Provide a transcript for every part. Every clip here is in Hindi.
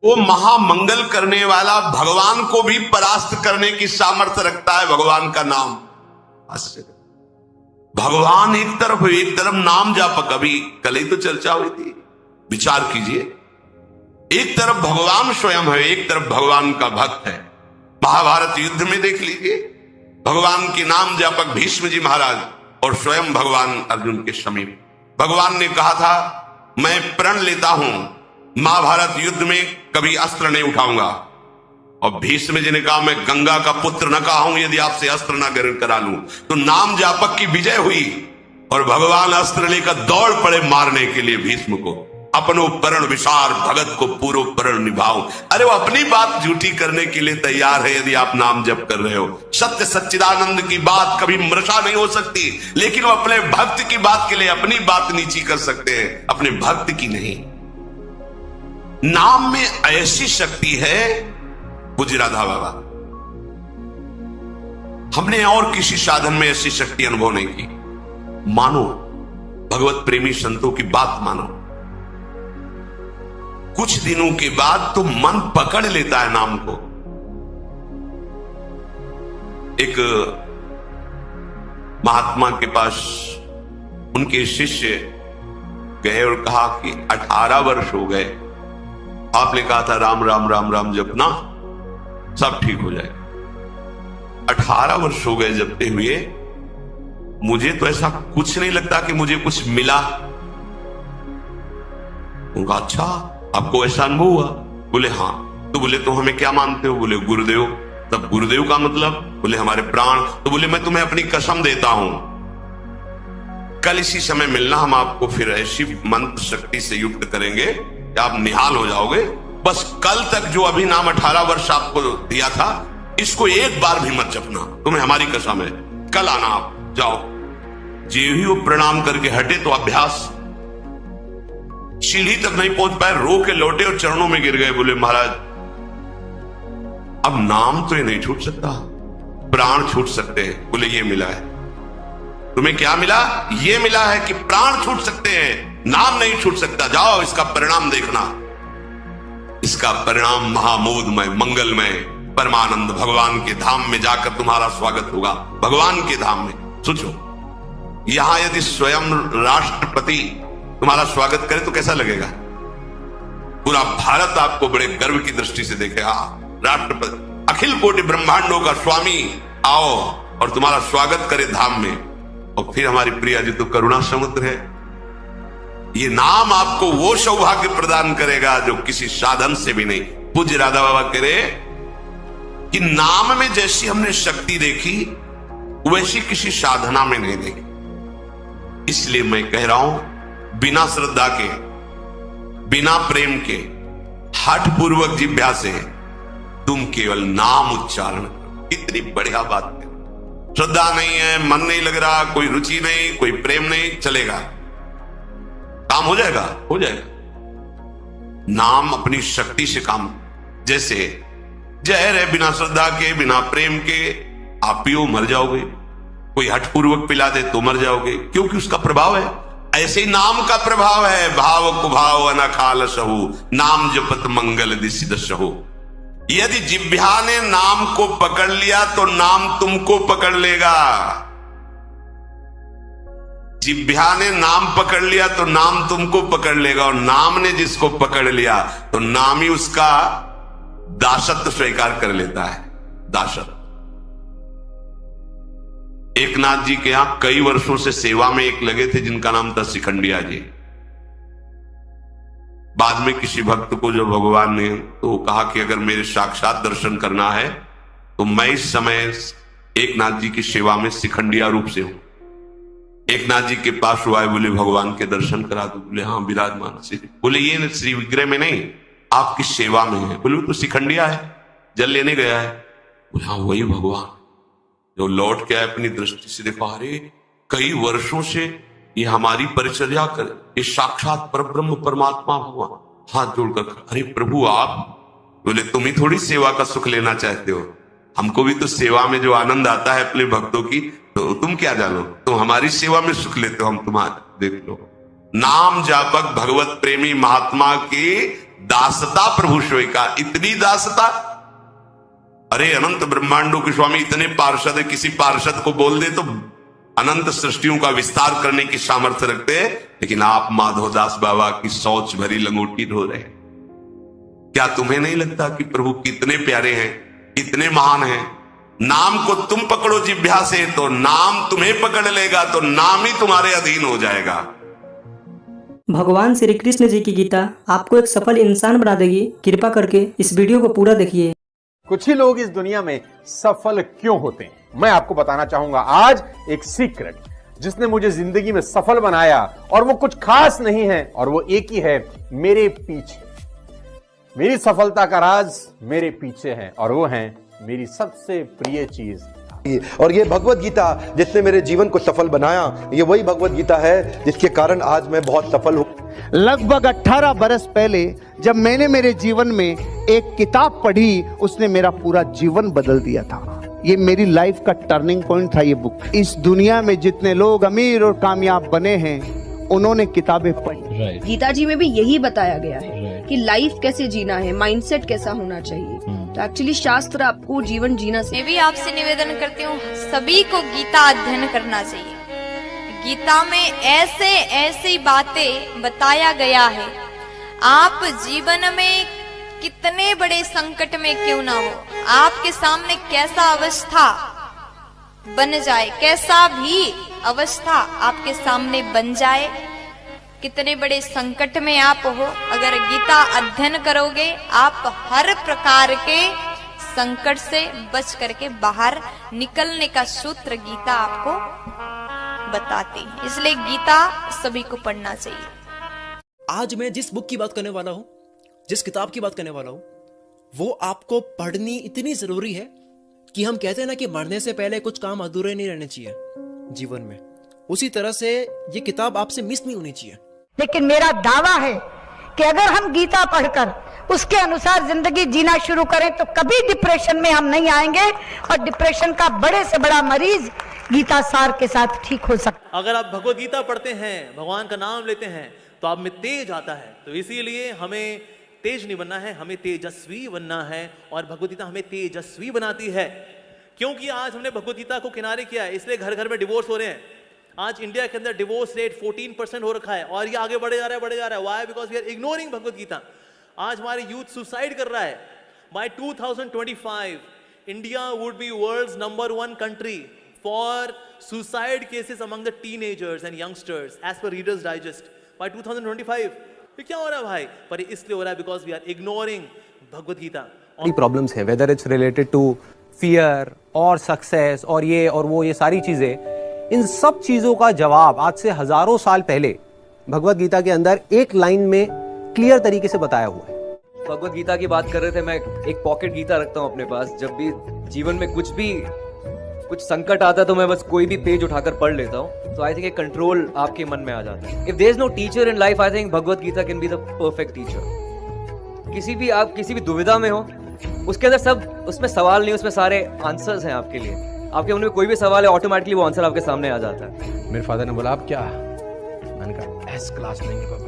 वो महामंगल करने वाला, भगवान को भी परास्त करने की सामर्थ्य रखता है भगवान का नाम। भगवान एक तरफ नाम जापक, अभी कल ही तो चर्चा हुई थी, विचार कीजिए। एक तरफ भगवान स्वयं है, एक तरफ भगवान का भक्त है। महाभारत युद्ध में देख लीजिए, भगवान के नाम जापक भीष्म जी महाराज और स्वयं भगवान अर्जुन के समीप। भगवान ने कहा था मैं प्रण लेता हूं, महाभारत युद्ध में कभी अस्त्र नहीं उठाऊंगा। और भीष्म जी ने कहा मैं गंगा का पुत्र न कहा हूं यदि आपसे अस्त्र न ग्रहण करा लूं। तो नाम जापक की विजय हुई और भगवान अस्त्र लेकर दौड़ पड़े मारने के लिए भीष्म को। अपनो परण विशार भगत को पूरो परण निभाओ। अरे वो अपनी बात झूठी करने के लिए तैयार है यदि आप नाम जप कर रहे हो। सत्य सच्चिदानंद की बात कभी मृषा नहीं हो सकती, लेकिन वो अपने भक्त की बात के लिए अपनी बात नीची कर सकते हैं, अपने भक्त की नहीं। नाम में ऐसी शक्ति है, पूज्य राधा बाबा, हमने और किसी साधन में ऐसी शक्ति अनुभव नहीं की। मानो भगवत प्रेमी संतों की बात मानो, कुछ दिनों के बाद तो मन पकड़ लेता है नाम को। एक महात्मा के पास उनके शिष्य गए और कहा कि 18 वर्ष हो गए, आपने कहा था राम राम राम राम जपना सब ठीक हो जाए। 18 वर्ष हो गए जपते हुए, मुझे तो ऐसा कुछ नहीं लगता कि मुझे कुछ मिला। उनका अच्छा आपको ऐसा अनुभव हुआ? बोले हाँ। तो बोले तो हमें क्या मानते हो? बोले गुरुदेव। तब गुरुदेव का मतलब? बोले हमारे प्राण। तो बोले मैं तुम्हें अपनी कसम देता हूं, कल इसी समय मिलना, हम आपको फिर ऐसी मंत्र शक्ति से युक्त करेंगे कि आप निहाल हो जाओगे। बस कल तक जो अभी नाम 18 वर्ष आपको दिया था, इसको एक बार भी मत जपना, तुम्हें हमारी कसम है। कल आना, आप जाओ। जे ही वो प्रणाम करके हटे तो अभ्यास, सीढ़ी तक नहीं पहुंच पाए, रो के लौटे और चरणों में गिर गए। बोले महाराज अब नाम तो ये नहीं छूट सकता, प्राण छूट सकते हैं। बोले ये मिला है तुम्हें। क्या मिला? ये मिला है कि प्राण छूट सकते हैं, नाम नहीं छूट सकता। जाओ इसका परिणाम देखना। इसका परिणाम महामोदमय मंगलमय परमानंद भगवान के धाम में जाकर तुम्हारा स्वागत होगा। भगवान के धाम में सोचो, यहां यदि स्वयं राष्ट्रपति तुम्हारा स्वागत करे तो कैसा लगेगा? पूरा भारत आपको बड़े गर्व की दृष्टि से देखेगा। राष्ट्रपति, अखिल कोटि ब्रह्मांडों का स्वामी आओ और तुम्हारा स्वागत करे धाम में। और फिर हमारी प्रिया जी तो करुणा समुद्र है। ये नाम आपको वो सौभाग्य प्रदान करेगा जो किसी साधन से भी नहीं। पूज्य राधा बाबा कह रहे कि नाम में जैसी हमने शक्ति देखी वैसी किसी साधना में नहीं देखी। इसलिए मैं कह रहा हूं, बिना श्रद्धा के, बिना प्रेम के, हठ पूर्वक जिह्वा से तुम केवल नाम उच्चारण करो। कितनी बढ़िया बात है। श्रद्धा नहीं है, मन नहीं लग रहा, कोई रुचि नहीं, कोई प्रेम नहीं, चलेगा, काम हो जाएगा, हो जाएगा। नाम अपनी शक्ति से काम, जैसे जहर है, बिना श्रद्धा के, बिना प्रेम के आप पियो मर जाओगे। कोई हठपूर्वक पिला दे तो मर जाओगे, क्योंकि उसका प्रभाव है। ऐसे ही नाम का प्रभाव है। भाव कुभाव अनखाल सहु, नाम जपत मंगल दिसिद सहु। यदि जिह्वा ने नाम को पकड़ लिया तो नाम तुमको पकड़ लेगा। जिह्वा ने नाम पकड़ लिया तो नाम तुमको पकड़ लेगा, और नाम ने जिसको पकड़ लिया तो नाम ही उसका दासत्व स्वीकार कर लेता है। दासत्व। एकनाथ जी के यहां कई वर्षों से सेवा में एक लगे थे जिनका नाम था शिखंडिया जी। बाद में किसी भक्त को जो भगवान ने तो कहा कि अगर मेरे साक्षात दर्शन करना है तो मैं इस समय एकनाथ जी की सेवा में शिखंडिया रूप से हूं। एकनाथ जी के पास हुआ है, बोले भगवान के दर्शन करा दो। बोले हाँ विराजमान। बोले ये श्री विग्रह में नहीं, आपकी सेवा में है। बोले तो शिखंडिया है, जल लेने गया है। बोले हाँ वही भगवान जो लौट के आए। अपनी दृष्टि से देखा, अरे कई वर्षों से ये हमारी परिचर्या कर, ये साक्षात परब्रह्म परमात्मा भगवान। हाथ जोड़कर, अरे प्रभु आप? बोले तुम ही थोड़ी सेवा का सुख लेना चाहते हो, हमको भी तो सेवा में जो आनंद आता है अपने भक्तों की, तो तुम क्या जानो, तुम हमारी सेवा में सुख लेते हो, हम तुम्हारा देख लो। नाम जापक भगवत प्रेमी महात्मा की दासता प्रभु सोई का। इतनी दासता, अरे अनंत ब्रह्मांडों के स्वामी इतने पार्षद है, किसी पार्षद को बोल दे तो अनंत सृष्टियों का विस्तार करने की सामर्थ्य रखते हैं, लेकिन आप माधवदास बाबा की सोच भरी लंगोटी ढो रहे हैं। क्या तुम्हें नहीं लगता कि प्रभु कितने प्यारे हैं, कितने महान हैं? नाम को तुम पकड़ो जिह्वा से तो नाम तुम्हें पकड़ लेगा, तो नाम ही तुम्हारे अधीन हो जाएगा। भगवान श्री कृष्ण जी की गीता आपको एक सफल इंसान बना देगी। कृपा करके इस वीडियो को पूरा देखिए। कुछ ही लोग इस दुनिया में सफल क्यों होते हैं, मैं आपको बताना चाहूंगा आज एक सीक्रेट जिसने मुझे जिंदगी में सफल बनाया, और वो कुछ खास नहीं है, और वो एक ही है, मेरे पीछे। मेरी सफलता का राज मेरे पीछे है, और वो है मेरी सबसे प्रिय चीज। और ये भगवत गीता जिसने मेरे जीवन को सफल बनाया, ये वही भगवत गीता है जिसके कारण आज मैं बहुत सफल हूँ। लगभग 18 बरस पहले जब मैंने मेरे जीवन में एक किताब पढ़ी, उसने मेरा पूरा जीवन बदल दिया था। ये मेरी लाइफ का टर्निंग पॉइंट था ये बुक। इस दुनिया में जितने लोग अमीर और कामयाब बने हैं, उन्होंने किताबें पढ़ी। गीता जी में भी यही बताया गया है कि लाइफ कैसे जीना है, माइंडसेट कैसा होना चाहिए। तो एक्चुअली शास्त्र आपको जीवन जीना मैं भी आपसे निवेदन करती हूँ, सभी को गीता अध्ययन करना चाहिए। गीता में ऐसे ऐसी बातें बताया गया है, आप जीवन में कितने बड़े संकट में क्यों ना हो, आपके सामने कैसा अवस्था बन जाए, कैसा भी अवस्था आपके सामने बन जाए, कितने बड़े संकट में आप हो, अगर गीता अध्ययन करोगे आप हर प्रकार के संकट से बच करके बाहर निकलने का सूत्र गीता आपको बताती है। इसलिए गीता सभी को पढ़ना चाहिए। आज मैं जिस बुक की बात करने वाला हूं, जिस किताब की बात करने वाला हूं, वो आपको पढ़नी इतनी जरूरी है कि हम कहते हैं ना कि मरने से पहले कुछ काम अधूरे नहीं रहने चाहिए जीवन में, उसी तरह से ये किताब आपसे मिस नहीं होनी चाहिए। लेकिन मेरा दावा है कि अगर हम गीता पढ़कर उसके अनुसार जिंदगी जीना शुरू करें तो कभी डिप्रेशन में हम नहीं आएंगे, और डिप्रेशन का बड़े से बड़ा मरीज गीता सार के साथ ठीक हो सकता। अगर आप भगवत गीता पढ़ते हैं, भगवान का नाम लेते हैं, तो आप में तेज आता है। तो इसीलिए हमें तेज नहीं बनना है, हमें तेजस्वी बनना है, और भगवत गीता हमें तेजस्वी बनाती है। क्योंकि आज हमने भगवत गीता को किनारे किया है, इसलिए घर घर में डिवोर्स हो रहे हैं। आज इंडिया के अंदर डिवोर्स रेट 14% हो रखा है, और ये आगे बढ़े जा रहा है, बढ़े जा रहा है। Why? Because we are ignoring Bhagavad Gita. आज हमारे यूथ सुसाइड कर रहा है। By 2025 India would be world's number 1 country for suicide cases among the teenagers and youngsters as per Reader's Digest by 2025। ये क्या हो रहा है भाई? पर इसलिए हो रहा है because we are ignoring Bhagavad Gita. Problems हैं, whether it's related to fear और सक्सेस और ये और वो, ये सारी चीजें, इन सब चीजों का जवाब आज से हजारों साल पहले भगवत गीता के अंदर एक लाइन में क्लियर तरीके से बताया हुआ है। भगवत गीता की बात कर रहे थे, मैं एक पॉकेट गीता रखता हूं अपने पास। जब भी जीवन में कुछ संकट आता है तो मैं बस कोई भी पेज उठाकर पढ़ लेता हूं, तो आई थिंक एक कंट्रोल आपके मन में आ जाता है। If there is no teacher in life, I think Bhagavad Gita can be the perfect teacher. आप किसी भी दुविधा में हो, उसके अंदर सब, उसमें सवाल नहीं, उसमें सारे आंसर्स हैं आपके लिए। आपके मन में कोई भी सवाल है, ऑटोमेटिकली वो आंसर आपके सामने आ जाता है। मेरे फादर ने बोला, आप क्या? मैंने कहा एस क्लास नहीं है पापा।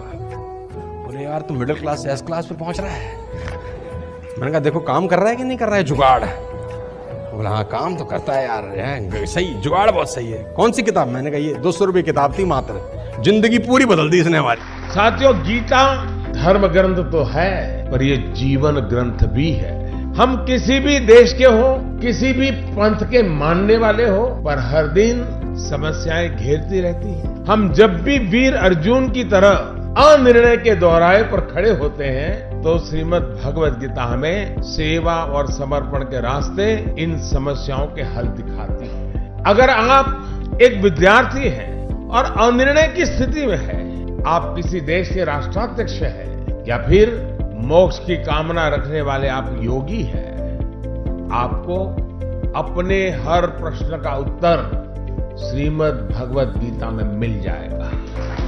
बोले यार तू मिडिल क्लास से एस क्लास पे पहुंच रहा है। मैंने कहा देखो काम कर रहा है कि नहीं कर रहा है जुगाड़। बोला हाँ काम तो करता है यार, सही जुगाड़ बहुत सही है। कौन सी किताब? मैंने कहा ये 200 रुपये किताब थी मात्र, जिंदगी पूरी बदल दी इसने हमारी। साथियों, गीता धर्म ग्रंथ तो है, पर ये जीवन ग्रंथ भी है। हम किसी भी देश के हो, किसी भी पंथ के मानने वाले हो, पर हर दिन समस्याएं घेरती रहती हैं। हम जब भी वीर अर्जुन की तरह अनिर्णय के दोहराए पर खड़े होते हैं, तो श्रीमद् भगवत गीता हमें सेवा और समर्पण के रास्ते इन समस्याओं के हल दिखाती है। अगर आप एक विद्यार्थी हैं और अनिर्णय की स्थिति में है, आप किसी देश के राष्ट्राध्यक्ष हैं, या फिर मोक्ष की कामना रखने वाले आप योगी हैं, आपको अपने हर प्रश्न का उत्तर श्रीमद् भगवत गीता में मिल जाएगा।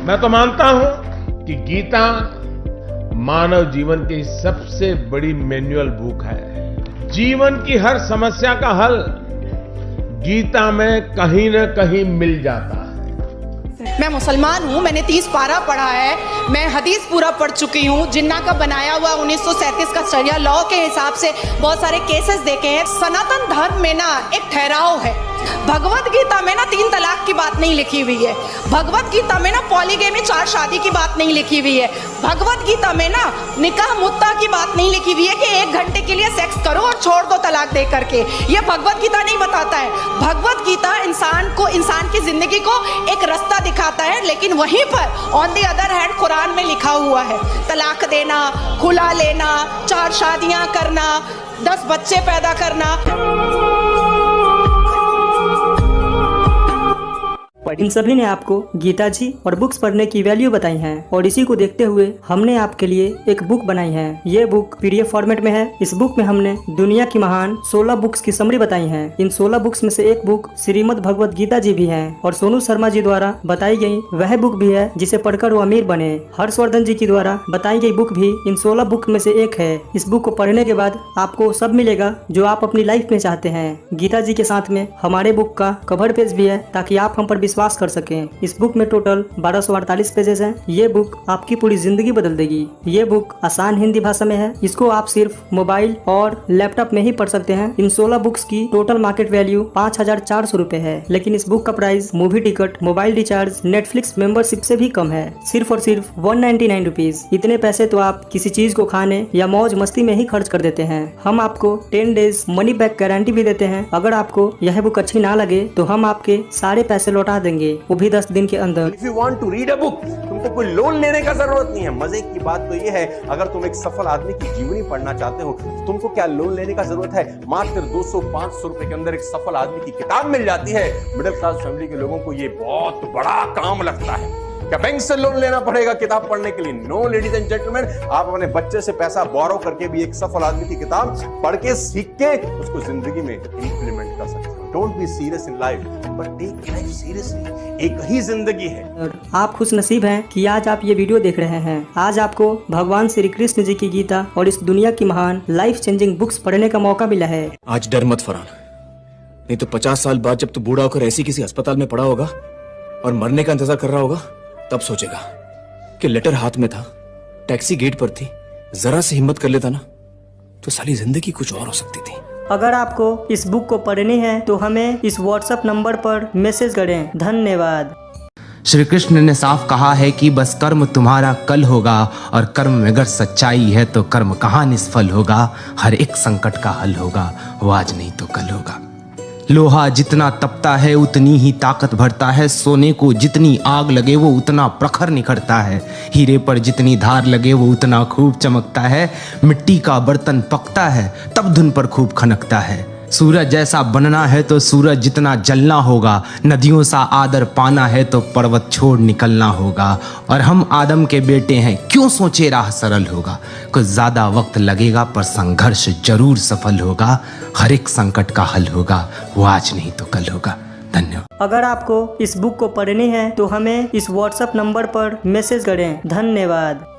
मैं तो मानता हूं कि गीता मानव जीवन की सबसे बड़ी मैनुअल बुक है। जीवन की हर समस्या का हल गीता में कहीं न कहीं मिल जाता है। मैं मुसलमान हूँ, मैंने 30 पारा पढ़ा है, मैं हदीस पूरा पढ़ चुकी हूँ, जिन्ना का बनाया हुआ 1937 का शरिया लॉ के हिसाब से बहुत सारे केसेस देखे हैं। सनातन धर्म में ना एक ठहराव है। भगवत गीता में ना 3 तलाक की बात नहीं लिखी हुई है। भगवत गीता में ना पॉलीगेमी 4 शादी की बात नहीं लिखी हुई है। भगवत गीता में ना निकाह मुत्ता की बात नहीं लिखी हुई है कि 1 घंटे के लिए सेक्स करो और छोड़ दो तलाक दे करके। ये भगवत गीता नहीं बताता है। भगवत गीता इंसान की जिंदगी को एक रास्ता दिखाता है, लेकिन वहीं पर on the other hand Quran में लिखा हुआ है तलाक देना, खुला लेना, 4 शादियां करना, 10 बच्चे पैदा करना। इन सभी ने आपको गीता जी और बुक्स पढ़ने की वैल्यू बताई है और इसी को देखते हुए हमने आपके लिए एक बुक बनाई है। ये बुक PDF फॉर्मेट में है। इस बुक में हमने दुनिया की महान 16 बुक्स की समरी बताई है। इन 16 बुक्स में से एक बुक श्रीमद् भगवत गीता जी भी है और सोनू शर्मा जी द्वारा बताई गई वह बुक भी है जिसे पढ़कर वो अमीर बने। हर्षवर्धन जी की द्वारा बताई गई बुक भी इन 16 बुक में से एक है। इस बुक को पढ़ने के बाद आपको सब मिलेगा जो आप अपनी लाइफ में चाहते हैं। गीता जी के साथ में हमारे बुक का कवर पेज भी है ताकि आप हम पर विश्वास कर सकें। इस बुक में टोटल 1248 पेजेस हैं। ये बुक आपकी पूरी जिंदगी बदल देगी। ये बुक आसान हिंदी भाषा में है। इसको आप सिर्फ मोबाइल और लैपटॉप में ही पढ़ सकते हैं। इन 16 बुक्स की टोटल मार्केट वैल्यू 5400 रुपए है, लेकिन इस बुक का price movie ticket, mobile recharge, Netflix membership से भी कम है। सिर्फ और सिर्फ 199 रुपीज। इतने पैसे तो आप किसी चीज को खाने या मौज मस्ती में ही खर्च कर देते हैं। हम आपको 10 डेज मनी बैक गारंटी भी देते हैं। अगर आपको यह बुक अच्छी ना लगे तो हम आपके सारे पैसे लौटा देंगे, वो भी 10 दिन के अंदर। If you want to read a book, तुमको कोई लोन लेने का जरूरत नहीं है। मजे की बात तो ये है, अगर तुम एक सफल आदमी की जीवनी पढ़ना चाहते हो तो तुमको क्या लोन लेने का जरूरत है। मात्र 200-500 रुपए के अंदर एक सफल आदमी की किताब मिल जाती है। मिडिल क्लास फैमिली के लोगों को ये बहुत बड़ा काम लगता है। क्या बैंक से लोन लेना पड़ेगा किताब पढ़ने के लिए? नो लेडीज एंड जेंटलमैन, आप अपने बच्चे से पैसा बोरो करके भी एक सफल आदमी की किताब पढ़ के सीख के उसको जिंदगी में इंप्लीमेंट कर सकते हो। Don't be serious in life but take life seriously. एक ही जिंदगी है। आप खुश नसीब हैं कि आज आप ये वीडियो देख रहे हैं। आज आपको भगवान श्री कृष्ण जी की गीता और इस दुनिया की महान लाइफ चेंजिंग बुक्स पढ़ने का मौका मिला है। आज डर मत फरहान, नहीं तो 50 साल बाद जब तू बूढ़ा होकर ऐसी किसी अस्पताल में पड़ा होगा और मरने का इंतजार कर रहा होगा, तब सोचेगा कि लेटर हाथ में था, टैक्सी गेट पर थी, जरा से हिम्मत कर लेता ना तो सारी जिंदगी कुछ और हो सकती थी। अगर आपको इस बुक को पढ़नी है तो हमें इस WhatsApp नंबर पर मैसेज करें। धन्यवाद। श्री कृष्ण ने साफ कहा है कि बस कर्म तुम्हारा कल होगा, और कर्म में अगर सच्चाई है तो कर्म कहाँ निष्फल होगा। हर एक संकट का हल होगा, वो आज नहीं तो कल होगा। लोहा जितना तपता है उतनी ही ताकत भरता है, सोने को जितनी आग लगे वो उतना प्रखर निखरता है, हीरे पर जितनी धार लगे वो उतना खूब चमकता है, मिट्टी का बर्तन पकता है तब धुन पर खूब खनकता है। सूरज जैसा बनना है तो सूरज जितना जलना होगा, नदियों सा आदर पाना है तो पर्वत छोड़ निकलना होगा। और हम आदम के बेटे हैं, क्यों सोचे राह सरल होगा। कुछ ज़्यादा वक्त लगेगा पर संघर्ष जरूर सफल होगा। हर एक संकट का हल होगा, वो आज नहीं तो कल होगा। धन्यवाद। अगर आपको इस बुक को पढ़नी है तो हमें इस WhatsApp नंबर पर मैसेज करें। धन्यवाद।